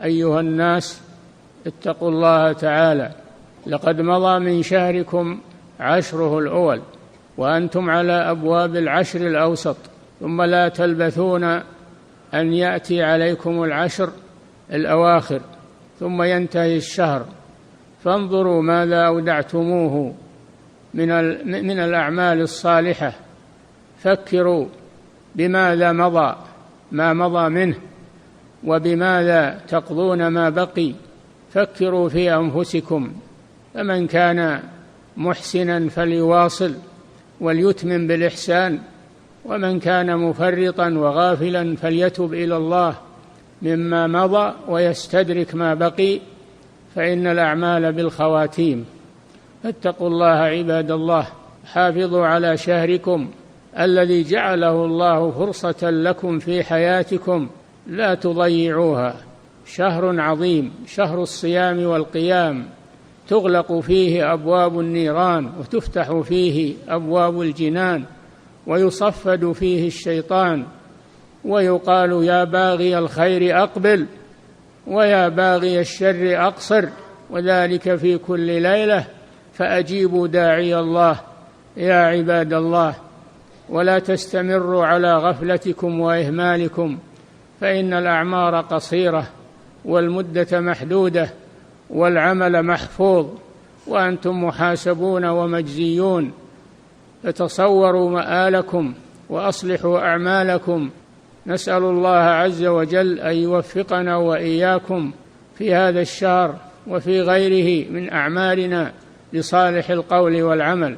أيها الناس اتقوا الله تعالى، لقد مضى من شهركم عشره الأول وأنتم على أبواب العشر الأوسط، ثم لا تلبثون أن يأتي عليكم العشر الأواخر ثم ينتهي الشهر، فانظروا ماذا أودعتموه من الأعمال الصالحة، فكروا بماذا مضى ما مضى منه وبماذا تقضون ما بقي، فكروا في أنفسكم، فمن كان محسنا فليواصل وليتمم بالإحسان، ومن كان مفرطا وغافلا فليتب إلى الله مما مضى ويستدرك ما بقي، فإن الأعمال بالخواتيم. فاتقوا الله عباد الله، حافظوا على شهركم الذي جعله الله فرصة لكم في حياتكم، لا تضيعوها. شهر عظيم، شهر الصيام والقيام، تغلق فيه أبواب النيران وتفتح فيه أبواب الجنان، ويصفد فيه الشيطان، ويقال يا باغي الخير أقبل ويا باغي الشر أقصر، وذلك في كل ليلة، فأجيبوا داعي الله يا عباد الله، ولا تستمروا على غفلتكم وإهمالكم، فإن الأعمار قصيرة والمدة محدودة والعمل محفوظ، وأنتم محاسبون ومجزيون، فتصوروا مآلكم وأصلحوا أعمالكم. نسأل الله عز وجل أن يوفقنا وإياكم في هذا الشهر وفي غيره من أعمالنا لصالح القول والعمل.